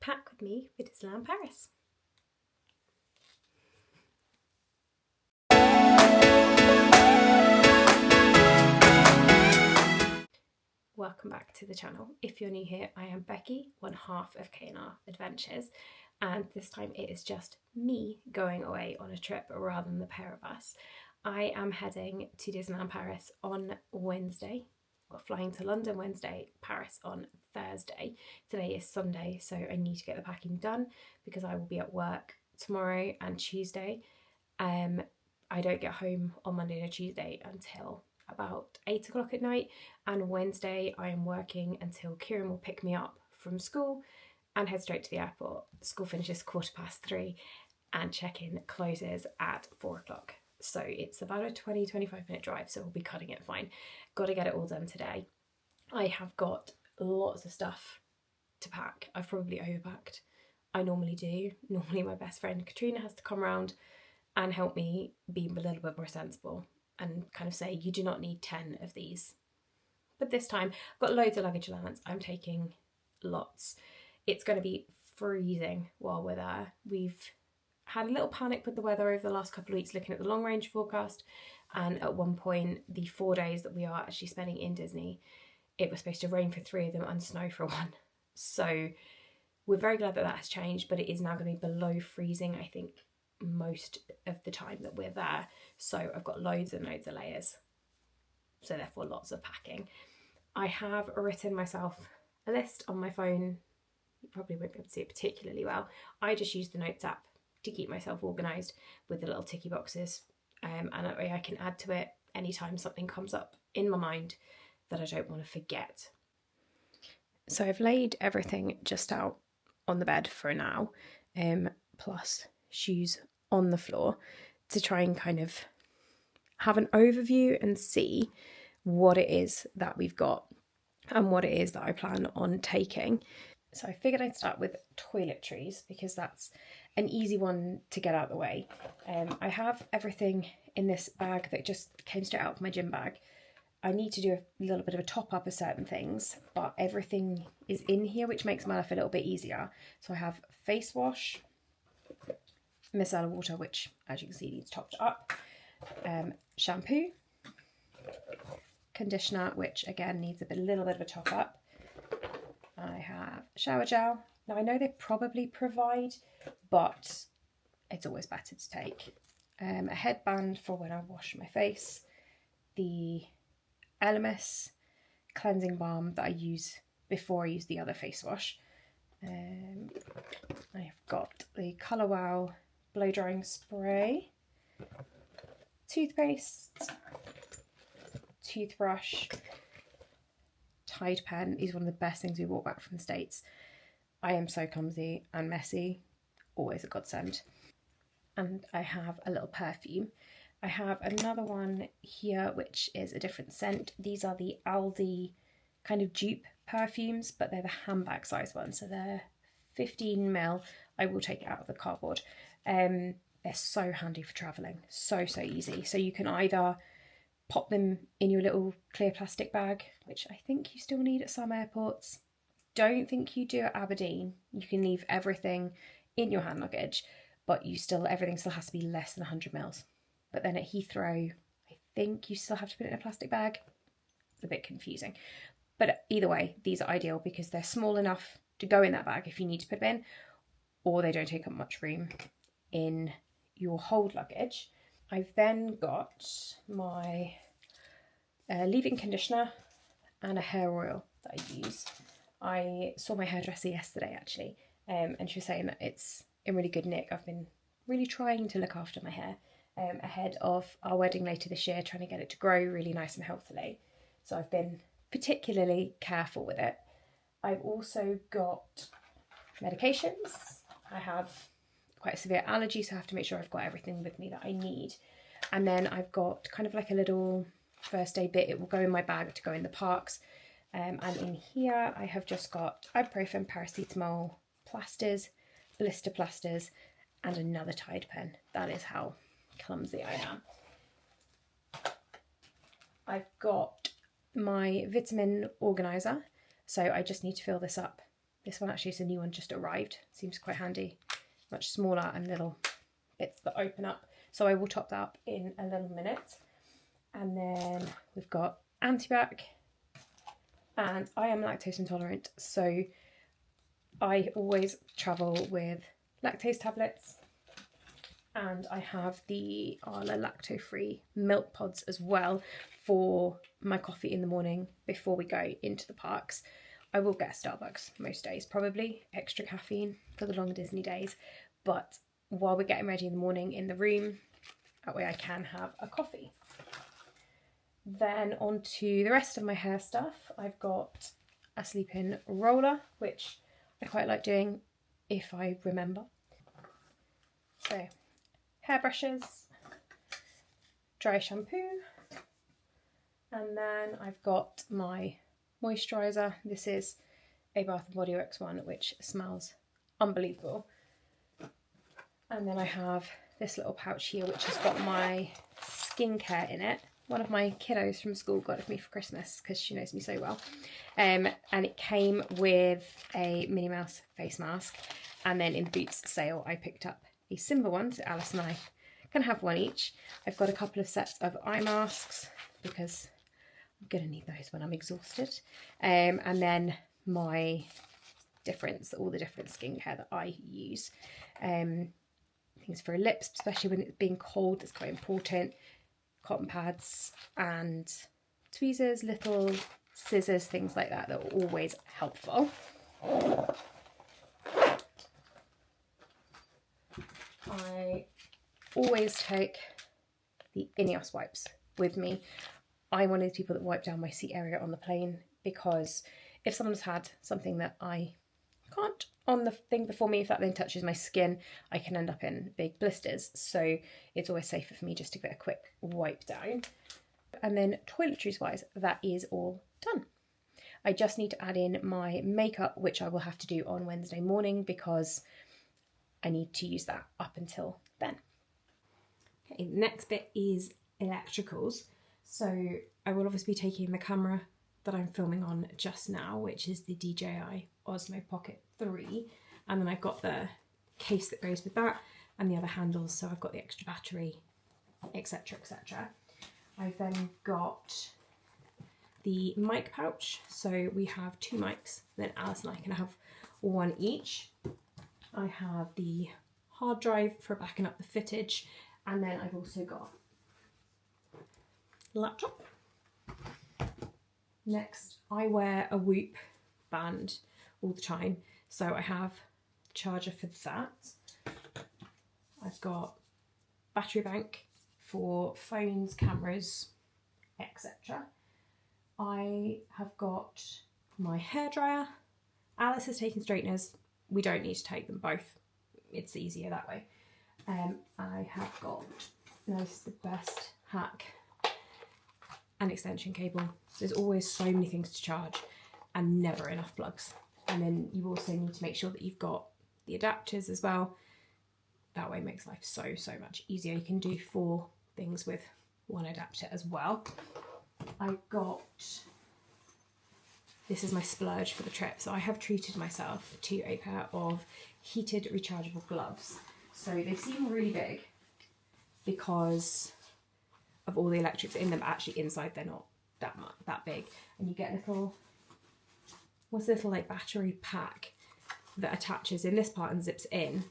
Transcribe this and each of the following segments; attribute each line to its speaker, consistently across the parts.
Speaker 1: pack with me for Disneyland Paris. Welcome back to the channel. If you're new here, I am Becky, one half of K&R Adventures, and this time it is just me going away on a trip rather than the pair of us. I am heading to Disneyland Paris on Wednesday. Well, flying to London Wednesday, Paris on Thursday. Today is Sunday, so I need to get the packing done because I will be at work tomorrow and Tuesday. I don't get home on Monday and Tuesday until about 8 o'clock at night, and Wednesday I am working until Kieran will pick me up from school and head straight to the airport. School finishes 3:15 and check-in closes at 4 o'clock. So it's about a 20-25 minute drive, so we'll be cutting it fine. Got to get it all done today. I have got lots of stuff to pack. I've probably overpacked. I normally do. Normally my best friend Katrina has to come around and help me be a little bit more sensible and kind of say, you do not need 10 of these. But this time I've got loads of luggage allowance. I'm taking lots. It's going to be freezing while we're there. We've had a little panic with the weather over the last couple of weeks looking at the long range forecast, and at one point the 4 days that we are actually spending in Disney, it was supposed to rain for 3 of them and snow for 1. So we're very glad that that has changed, but it is now going to be below freezing, I think, most of the time that we're there. So I've got loads and loads of layers, so therefore lots of packing. I have written myself a list on my phone. You probably won't be able to see it particularly well. I just use the Notes app to keep myself organised with the little ticky boxes, and that way I can add to it anytime something comes up in my mind that I don't want to forget. So I've laid everything just out on the bed for now, plus shoes on the floor, to try and kind of have an overview and see what it is that we've got and what it is that I plan on taking. So I figured I'd start with toiletries because that's an easy one to get out of the way. I have everything in this bag that just came straight out of my gym bag. I need to do a little bit of a top up of certain things, but everything is in here, which makes my life a little bit easier. So I have face wash, micellar water, which as you can see needs topped up, shampoo, conditioner, which again needs a little bit of a top up. I have shower gel. Now I know they probably provide, but it's always better to take. A headband for when I wash my face, the Elemis cleansing balm that I use before I use the other face wash. I've got the Colour Wow blow drying spray, toothpaste, toothbrush, Tide pen. These are one of the best things we brought back from the States. I am so clumsy and messy, always a godsend. And I have a little perfume. I have another one here which is a different scent. These are the Aldi kind of dupe perfumes, but they're the handbag size ones, so they're 15ml. I will take it out of the cardboard. They're so handy for travelling, so easy. So you can either pop them in your little clear plastic bag, which I think you still need at some airports. Don't think you do at Aberdeen. You can leave everything in your hand luggage, but everything still has to be less than 100ml. But then at Heathrow, I think you still have to put it in a plastic bag. It's a bit confusing. But either way, these are ideal because they're small enough to go in that bag if you need to put them in, or they don't take up much room in your hold luggage. I've then got my leave-in conditioner and a hair oil that I use. I saw my hairdresser yesterday actually, and she was saying that it's in really good nick. I've been really trying to look after my hair ahead of our wedding later this year, trying to get it to grow really nice and healthily. So I've been particularly careful with it. I've also got medications. I have quite a severe allergy, so I have to make sure I've got everything with me that I need. And then I've got kind of like a little first aid bit. It will go in my bag to go in the parks. And in here I have just got ibuprofen, paracetamol, plasters, blister plasters, and another Tide pen. That is how clumsy I am. I've got my vitamin organiser, so I just need to fill this up This one actually is a new one, just arrived. Seems quite handy. Much smaller and little bits that open up. So I will top that up in a little minute. And then we've got antibac, and I am lactose intolerant, so I always travel with lactose tablets, and I have the Arla lacto-free milk pods as well for my coffee in the morning before we go into the parks. I will get Starbucks most days, probably extra caffeine for the long Disney days, but while we're getting ready in the morning in the room, that way I can have a coffee. Then on to the rest of my hair stuff. I've got a sleep-in roller, which I quite like doing if I remember. So, hairbrushes, dry shampoo, and then I've got my moisturiser. This is a Bath & Body Works one, which smells unbelievable. And then I have this little pouch here, which has got my skincare in it. One of my kiddos from school got it for me for Christmas because she knows me so well. And it came with a Minnie Mouse face mask. And then in the Boots sale, I picked up a Simba one, so Alice and I can have one each. I've got a couple of sets of eye masks because I'm going to need those when I'm exhausted. And then my all the different skincare that I use. Things for lips, especially when it's being cold, it's quite important. Cotton pads and tweezers, little scissors, things like that, that are always helpful. I always take the Ineos wipes with me. I'm one of those people that wipe down my seat area on the plane, because if someone's had something that I can't on the thing before me, if that then touches my skin, I can end up in big blisters. So it's always safer for me just to get a quick wipe down. And then toiletries wise, that is all done. I just need to add in my makeup, which I will have to do on Wednesday morning because I need to use that up until then. Okay, the next bit is electricals. So I will obviously be taking the camera that I'm filming on just now, which is the DJI Osmo Pocket 3, and then I've got the case that goes with that and the other handles, so I've got the extra battery, etc, etc. I've then got the mic pouch, so we have 2 mics, then Alice and I can have one each. I have the hard drive for backing up the footage, and then I've also got a laptop. Next, I wear a Whoop band all the time, so I have the charger for that. I've got battery bank for phones, cameras, etc. I have got my hairdryer. Alice has taken straighteners. We don't need to take them both. It's easier that way. I have got, now this is the best hack, an extension cable. There's always so many things to charge and never enough plugs. And then you also need to make sure that you've got the adapters as well. That way it makes life so much easier. You can do 4 things with one adapter as well. I got, this is my splurge for the trip. So I have treated myself to a pair of heated rechargeable gloves. So they seem really big because of all the electrics in them. Actually inside they're not that big, and you get little, what's this little like battery pack that attaches in this part and zips in,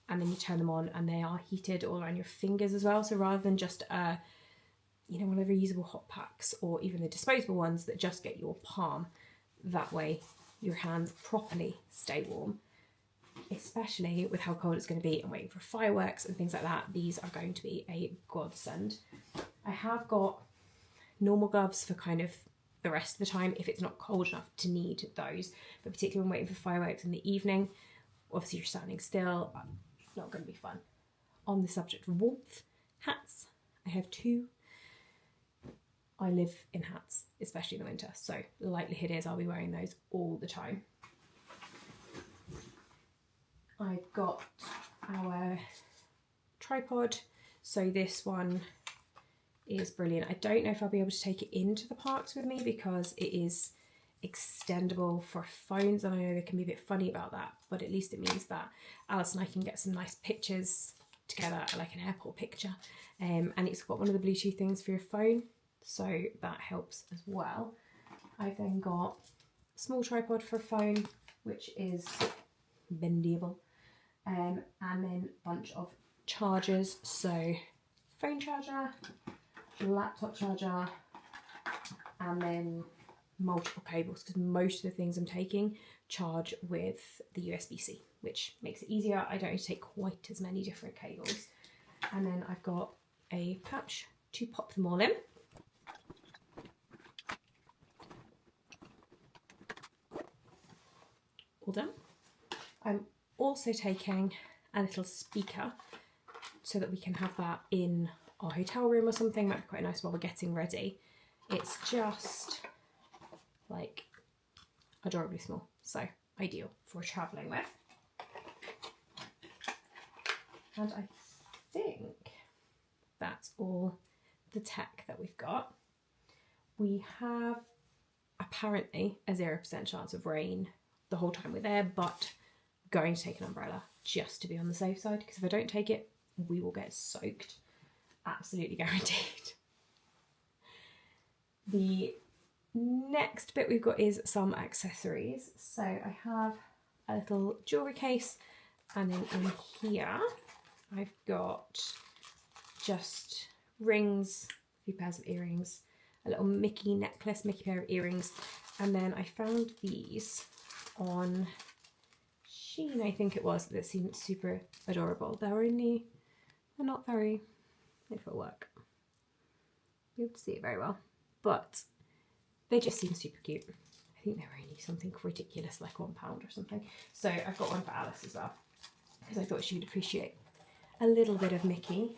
Speaker 1: and then you turn them on and they are heated all around your fingers as well. So rather than just you know, one of the reusable hot packs or even the disposable ones that just get your palm, that way your hands properly stay warm, especially with how cold it's going to be and waiting for fireworks and things like that. These are going to be a godsend. I have got normal gloves for kind of the rest of the time if it's not cold enough to need those, but particularly when waiting for fireworks in the evening, obviously you're standing still, not going to be fun. On the subject of warmth, hats, I have 2. I live in hats, especially in the winter, so the likelihood is I'll be wearing those all the time. I've got our tripod, so this one is brilliant. I don't know if I'll be able to take it into the parks with me because it is extendable for phones, and I know they can be a bit funny about that, but at least it means that Alice and I can get some nice pictures together, like an airport picture. And it's got one of the Bluetooth things for your phone, so that helps as well. I've then got a small tripod for a phone, which is bendable, and then a bunch of chargers, so phone charger, laptop charger, and then multiple cables, because most of the things I'm taking charge with the USB-C, which makes it easier. I don't need to take quite as many different cables. And then I've got a pouch to pop them all in. All done. I'm also taking a little speaker so that we can have that in our hotel room or something. Might be quite nice while we're getting ready. It's just like adorably small, so ideal for travelling with. And I think that's all the tech that we've got. We have apparently a 0% chance of rain the whole time we're there, but going to take an umbrella just to be on the safe side, because if I don't take it, we will get soaked. Absolutely guaranteed. The next bit we've got is some accessories. So I have a little jewellery case, and then in here I've got just rings, a few pairs of earrings, a little Mickey necklace, Mickey pair of earrings, and then I found these on Shein, I think it was, that seemed super adorable. They're not very, if it'll work. You'll be able to see it very well, but they just seem super cute. I think they're only something ridiculous, like £1 or something. So I've got one for Alice as well, because I thought she would appreciate a little bit of Mickey.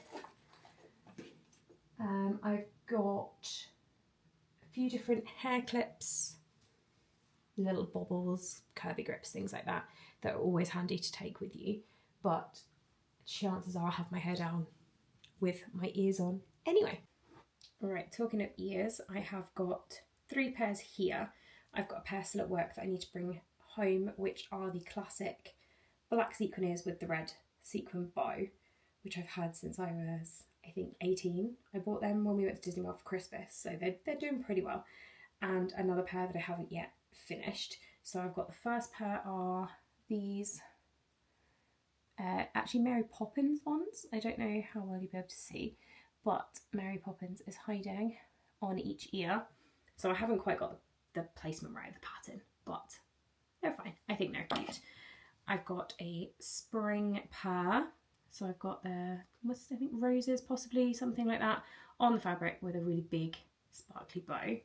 Speaker 1: I've got a few different hair clips, little bobbles, curvy grips, things like that, that are always handy to take with you. But chances are I'll have my hair down with my ears on anyway. All right, talking of ears, I have got 3 pairs here. I've got a pair still at work that I need to bring home, which are the classic black sequin ears with the red sequin bow, which I've had since I was, I think, 18. I bought them when we went to Disney World for Christmas, so they're doing pretty well. And another pair that I haven't yet finished. So I've got the first pair are these, actually Mary Poppins ones. I don't know how well you'll be able to see, but Mary Poppins is hiding on each ear. So I haven't quite got the placement right of the pattern, but they're fine. I think they're cute. I've got a spring pair. So I've got the, I think roses, possibly, something like that, on the fabric with a really big sparkly bow.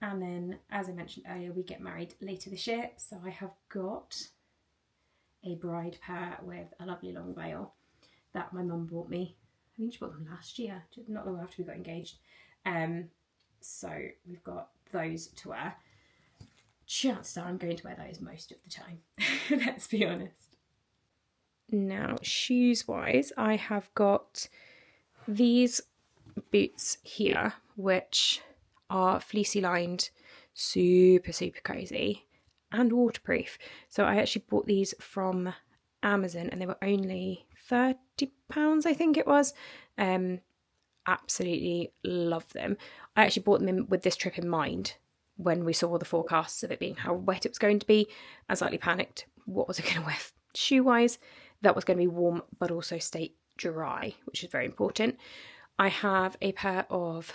Speaker 1: And then, as I mentioned earlier, we get married later this year. So I have got a bride pair with a lovely long veil that my mum bought me. I think she bought them last year, not long after we got engaged. So we've got those to wear. Chances are I'm going to wear those most of the time, let's be honest. Now, shoes-wise, I have got these boots here, which are fleecy lined, super cozy and waterproof. So I actually bought these from Amazon and they were only £30, I think it was. Absolutely love them. I actually bought them with this trip in mind when we saw the forecasts of it being how wet it was going to be. I slightly panicked. What was I going to wear shoe-wise? That was going to be warm but also stay dry, which is very important. I have a pair of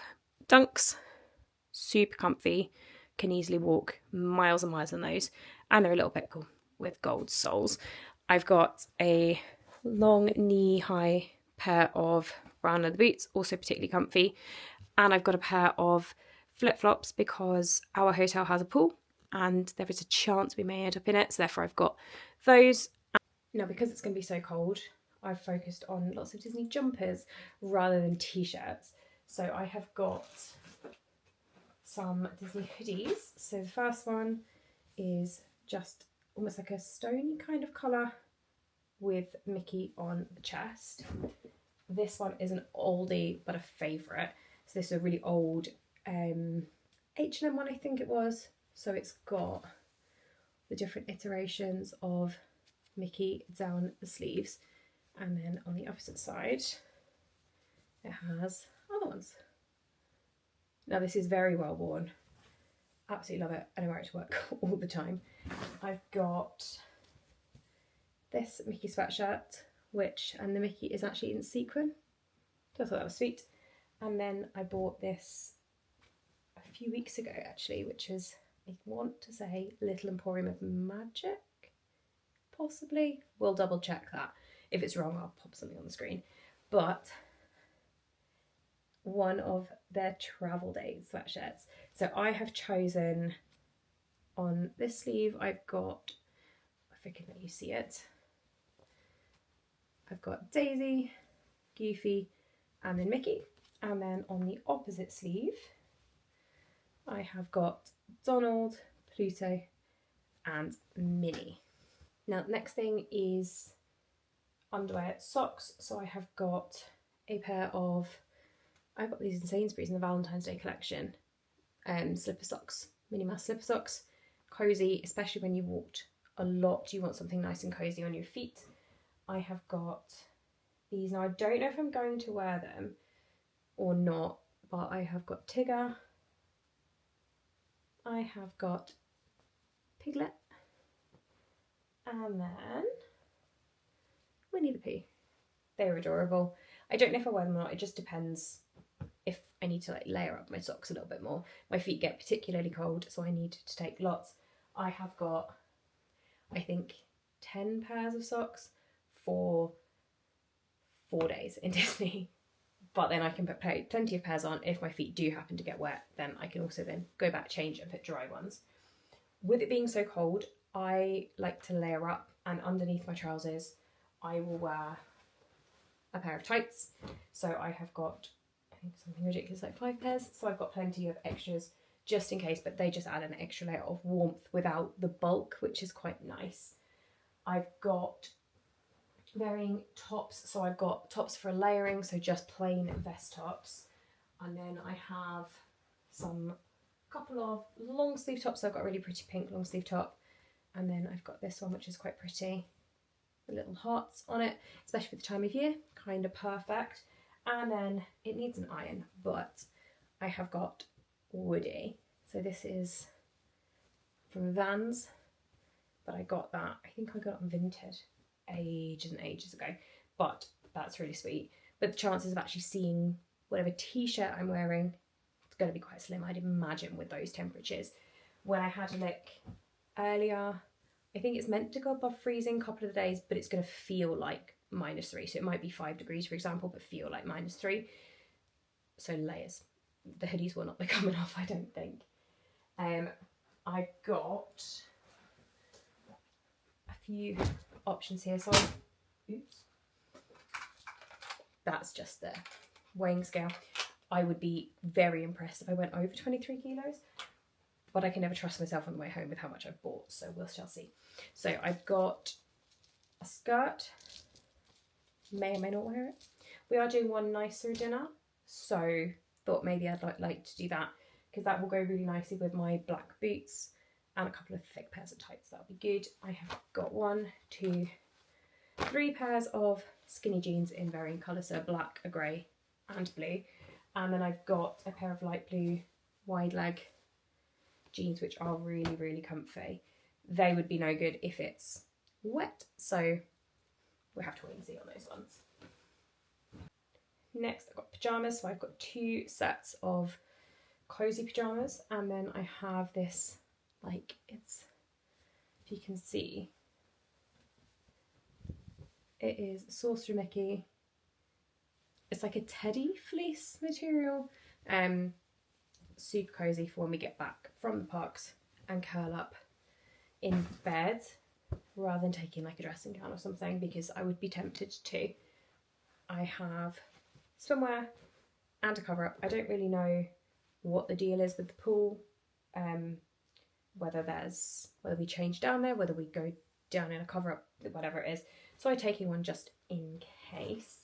Speaker 1: Dunks, super comfy, can easily walk miles and miles in those, and they're a little bit cool with gold soles. I've got a long knee-high pair of brown leather boots, also particularly comfy, and I've got a pair of flip-flops because our hotel has a pool and there is a chance we may end up in it, so therefore I've got those. Now, because it's going to be so cold, I've focused on lots of Disney jumpers rather than t-shirts. So I have got some Disney hoodies. So the first one is just almost like a stony kind of colour with Mickey on the chest. This one is an oldie but a favourite. So this is a really old H&M one, I think it was. So it's got the different iterations of Mickey down the sleeves, and then on the opposite side it has other ones. Now this is very well worn, absolutely love it, and I wear it to work all the time. I've got this Mickey sweatshirt, and the Mickey is actually in sequin, so I thought that was sweet. And then I bought this a few weeks ago actually, which is, I want to say, Little Emporium of Magic, possibly. We'll double check that. If it's wrong, I'll pop something on the screen. But one of their travel day sweatshirts. So I have chosen, on this sleeve, I've got, if I can let you see it, I've got Daisy, Goofy, and then Mickey. And then on the opposite sleeve, I have got Donald, Pluto, and Minnie. Now, next thing is underwear, socks. So I have got a pair of, I've got these in Sainsbury's in the Valentine's Day collection, slipper socks, Minnie Mouse slipper socks. Cozy, especially when you walked a lot, you want something nice and cozy on your feet. I have got these. Now, I don't know if I'm going to wear them or not, but I have got Tigger, I have got Piglet, and then Winnie the Pooh. They're adorable. I don't know if I wear them or not, it just depends if I need to like layer up my socks a little bit more. My feet get particularly cold, so I need to take lots. I have got, I think, 10 pairs of socks for 4 days in Disney. But then I can put plenty of pairs on. If my feet do happen to get wet, then I can also then go back, change, and put dry ones. With it being so cold, I like to layer up, and underneath my trousers, I will wear a pair of tights. So I have got, I think, something ridiculous like 5 pairs. So I've got plenty of extras just in case, but they just add an extra layer of warmth without the bulk, which is quite nice. I've got varying tops, so I've got tops for layering, so just plain vest tops, and then I have couple of long sleeve tops. So I've got a really pretty pink long sleeve top, and then I've got this one which is quite pretty with little hearts on it, especially for the time of year, kind of perfect. And then it needs an iron, but I have got Woody. So this is from Vans, but I got that, I think I got it on Vinted ages and ages ago, but that's really sweet. But the chances of actually seeing whatever t-shirt I'm wearing, it's going to be quite slim, I'd imagine, with those temperatures. When I had a look earlier, I think it's meant to go above freezing a couple of days, but it's going to feel like -3, so it might be 5 degrees, for example, but feel like -3. So layers. The hoodies will not be coming off, I don't think. I've got a few options here. So oops, that's just the weighing scale. I would be very impressed if I went over 23 kilos, but I can never trust myself on the way home with how much I've bought, so we shall see. So I've got a skirt, may or may not wear it. We are doing one nicer dinner, so thought maybe I'd like to do that, because that will go really nicely with my black boots and a couple of thick pairs of tights. That'll be good. I have got 1, 2, 3 pairs of skinny jeans in varying colours, so a black, a grey and blue. And then I've got a pair of light blue wide leg jeans, which are really, really comfy. They would be no good if it's wet, so we'll have to wait and see on those ones. Next, I've got pyjamas. So I've got 2 sets of cozy pyjamas, and then I have this, like, it's, if you can see, it is Sorcerer Mickey. It's like a teddy fleece material, super cozy for when we get back from the parks and curl up in bed rather than taking like a dressing gown or something, because I would be tempted to. I have swimwear and a cover up. I don't really know what the deal is with the pool, whether we change down there, whether we go down in a cover up, whatever it is. So I'm taking one just in case.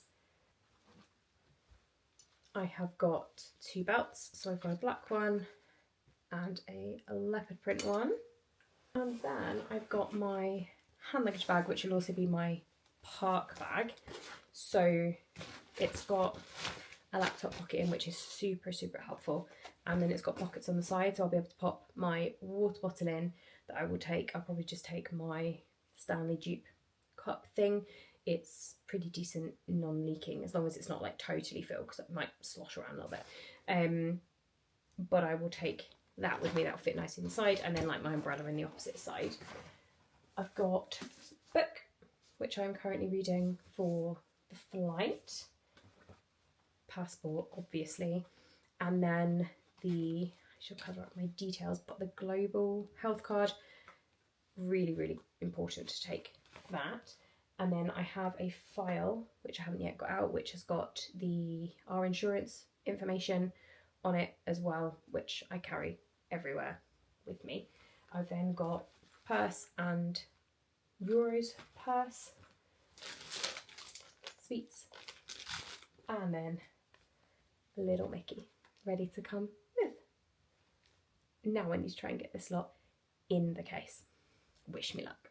Speaker 1: I have got 2 belts, so I've got a black one and a leopard print one. And then I've got my hand luggage bag, which will also be my park bag. So it's got a laptop pocket in, which is super helpful, and then it's got pockets on the side, so I'll be able to pop my water bottle in that I will take. I'll probably just take my Stanley dupe cup thing. It's pretty decent, non-leaking, as long as it's not like totally filled, because it might slosh around a little bit. But I will take that with me. That'll fit nicely inside, and then like my umbrella in the opposite side. I've got a book which I'm currently reading for the flight, passport obviously, and then I should cover up my details, but the global health card, really important to take that. And then I have a file which I haven't yet got out, which has got our insurance information on it as well, which I carry everywhere with me. I've then got purse and Euros purse, sweets, and then little Mickey ready to come with. Now I need to try and get this lot in the case. Wish me luck.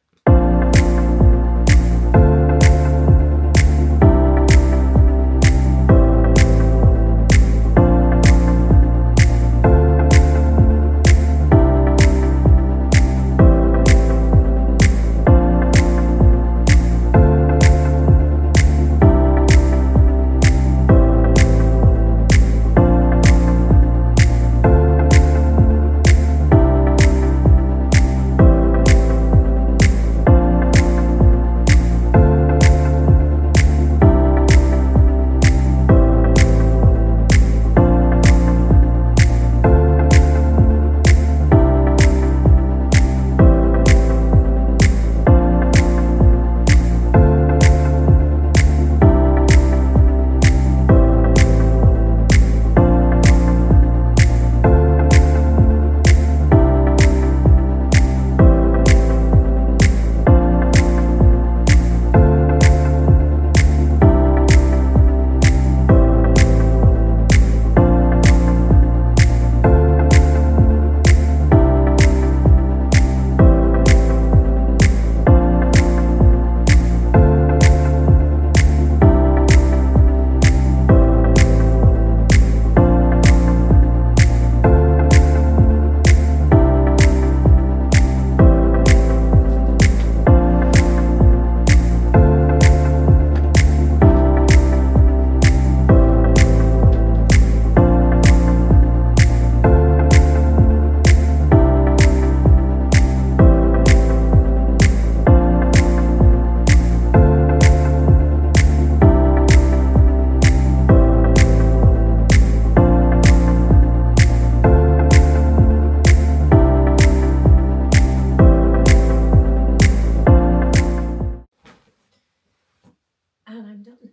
Speaker 1: And I'm done.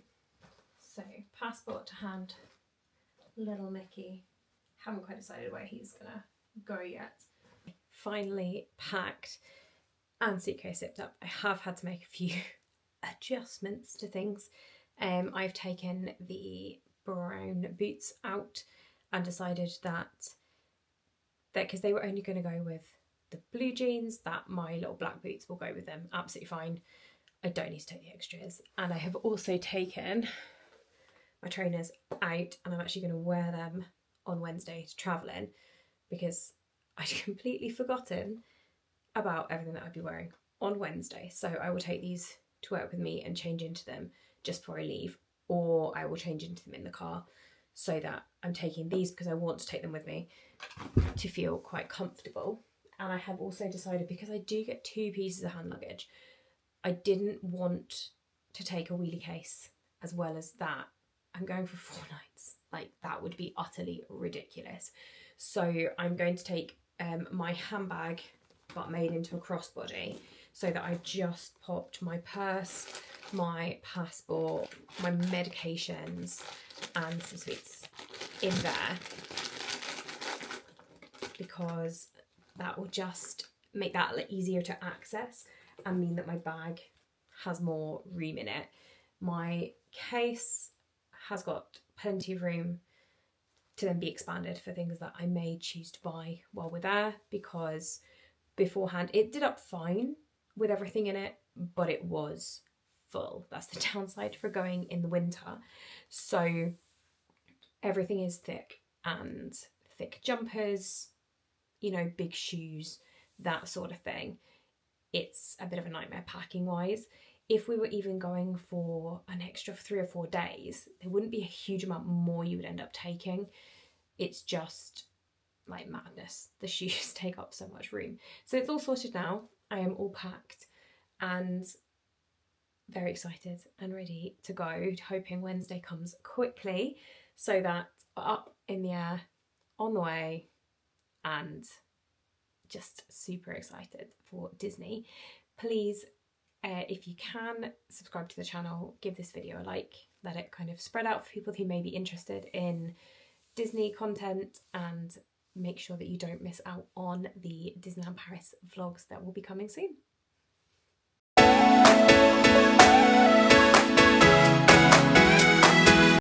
Speaker 1: So passport to hand, little Mickey. Haven't quite decided where he's gonna go yet. Finally packed and suitcase zipped up. I have had to make a few adjustments to things. I've taken the brown boots out and decided that because they were only going to go with the blue jeans, that my little black boots will go with them absolutely fine. I don't need to take the extras. And I have also taken my trainers out, and I'm actually going to wear them on Wednesday to travel in, because I'd completely forgotten about everything that I'd be wearing on Wednesday. So I will take these to work with me and change into them just before I leave, or I will change into them in the car, so that I'm taking these because I want to take them with me to feel quite comfortable. And I have also decided, because I do get 2 pieces of hand luggage, I didn't want to take a wheelie case as well as that. I'm going for 4 nights. Like, that would be utterly ridiculous. So I'm going to take my handbag, but made into a crossbody, so that I just popped my purse, my passport, my medications, and some sweets in there, because that will just make that a little easier to access and mean that my bag has more room in it. My case has got plenty of room to then be expanded for things that I may choose to buy while we're there, because beforehand it did up fine with everything in it, but it was full. That's the downside for going in the winter. So everything is thick, and thick jumpers, you know, big shoes, that sort of thing. It's a bit of a nightmare packing wise. If we were even going for an extra 3 or 4 days, there wouldn't be a huge amount more you would end up taking. It's just like madness. The shoes take up so much room. So it's all sorted now. I am all packed and very excited and ready to go, hoping Wednesday comes quickly so that we're up in the air, on the way, and just super excited for Disney. Please, if you can, subscribe to the channel, give this video a like, let it kind of spread out for people who may be interested in Disney content, and make sure that you don't miss out on the Disneyland Paris vlogs that will be coming soon.